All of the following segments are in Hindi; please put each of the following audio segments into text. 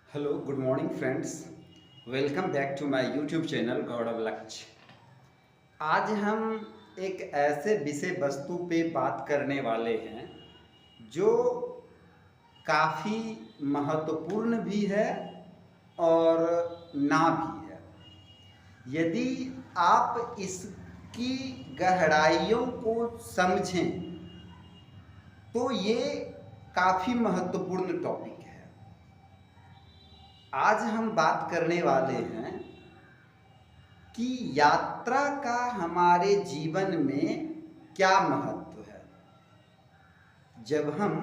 Hello good morning friends. Welcome back to my YouTube channel Gaurav Lakshya. आज हम एक ऐसे विषय वस्तु पे बात करने वाले हैं जो काफ़ी महत्वपूर्ण भी है और ना भी है। यदि आप इसकी गहराइयों को समझें तो ये काफ़ी महत्वपूर्ण टॉपिक है। आज हम बात करने वाले हैं कि यात्रा का हमारे जीवन में क्या महत्व है। जब हम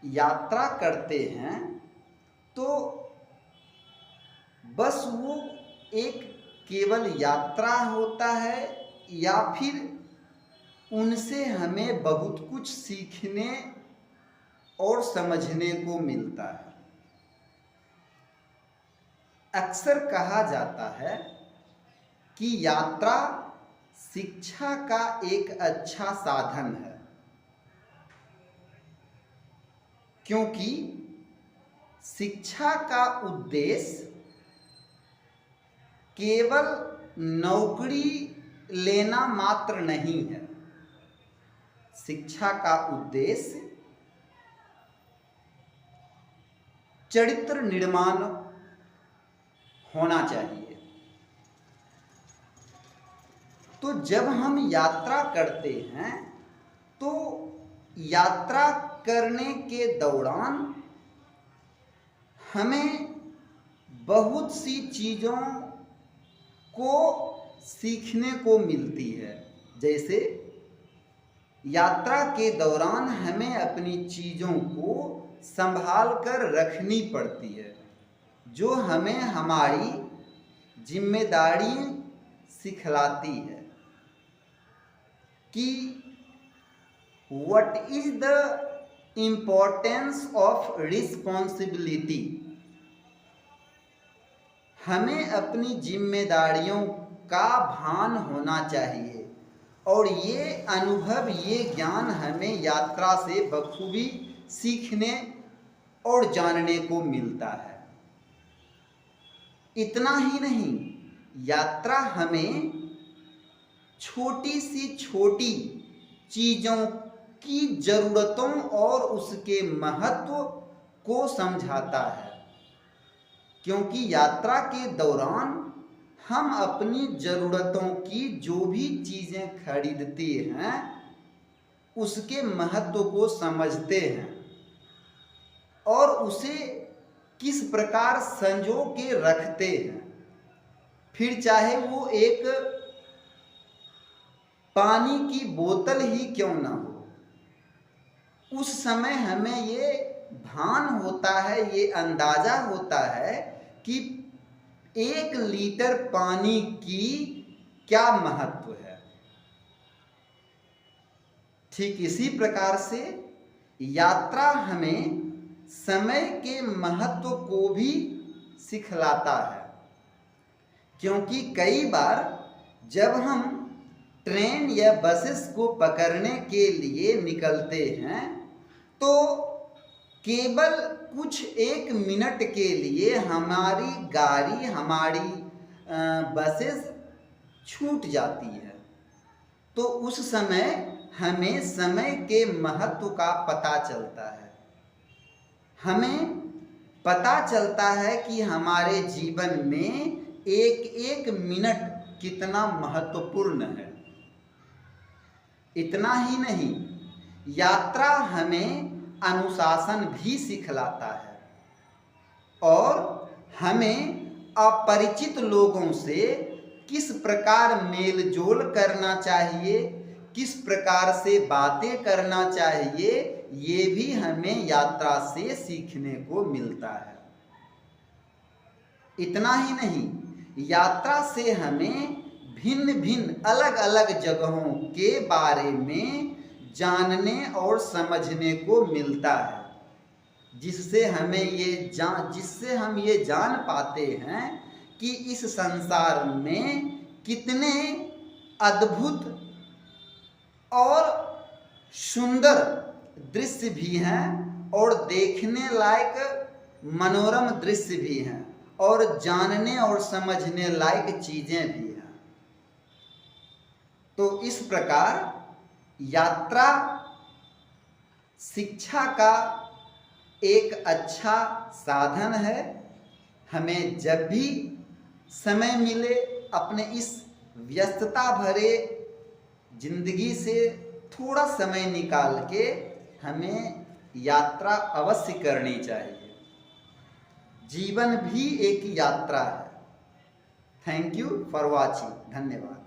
यात्रा करते हैं तो बस वो एक केवल यात्रा होता है या फिर उनसे हमें बहुत कुछ सीखने और समझने को मिलता है। अक्सर कहा जाता है कि यात्रा शिक्षा का एक अच्छा साधन है, क्योंकि शिक्षा का उद्देश्य केवल नौकरी लेना मात्र नहीं है। शिक्षा का उद्देश्य चरित्र निर्माण होना चाहिए। तो जब हम यात्रा करते हैं तो यात्रा करने के दौरान हमें बहुत सी चीज़ों को सीखने को मिलती है। जैसे यात्रा के दौरान हमें अपनी चीज़ों को संभाल कर रखनी पड़ती है, जो हमें हमारी जिम्मेदारी सिखलाती है कि what is the importance of responsibility. हमें अपनी जिम्मेदारियों का भान होना चाहिए और ये अनुभव, ये ज्ञान हमें यात्रा से बखूबी सीखने और जानने को मिलता है। इतना ही नहीं, यात्रा हमें छोटी सी छोटी चीज़ों की ज़रूरतों और उसके महत्व को समझाता है, क्योंकि यात्रा के दौरान हम अपनी ज़रूरतों की जो भी चीज़ें खरीदते हैं उसके महत्व को समझते हैं और उसे किस प्रकार संजो के रखते हैं। फिर चाहे वो एक पानी की बोतल ही क्यों ना हो, उस समय हमें ये भान होता है, ये अंदाज़ा होता है कि 1 लीटर पानी की क्या महत्व है। ठीक इसी प्रकार से यात्रा हमें समय के महत्व को भी सिखलाता है, क्योंकि कई बार जब हम ट्रेन या बसेस को पकड़ने के लिए निकलते हैं तो केवल कुछ 1 मिनट के लिए हमारी गाड़ी, हमारी बसेस छूट जाती है। तो उस समय हमें समय के महत्व का पता चलता है। हमें पता चलता है कि हमारे जीवन में एक एक मिनट कितना महत्वपूर्ण है। इतना ही नहीं, यात्रा हमें अनुशासन भी सिखलाता है और हमें अपरिचित लोगों से किस प्रकार मेल जोल करना चाहिए, किस प्रकार से बातें करना चाहिए, ये भी हमें यात्रा से सीखने को मिलता है। इतना ही नहीं, यात्रा से हमें भिन्न भिन्न अलग अलग जगहों के बारे में जानने और समझने को मिलता है, जिससे हम ये जान पाते हैं कि इस संसार में कितने अद्भुत और सुंदर दृश्य भी हैं और देखने लायक मनोरम दृश्य भी हैं और जानने और समझने लायक चीजें भी हैं। तो इस प्रकार यात्रा शिक्षा का एक अच्छा साधन है। हमें जब भी समय मिले अपने इस व्यस्तता भरे जिंदगी से थोड़ा समय निकाल के हमें यात्रा अवश्य करनी चाहिए। जीवन भी एक यात्रा है। Thank you for watching. धन्यवाद।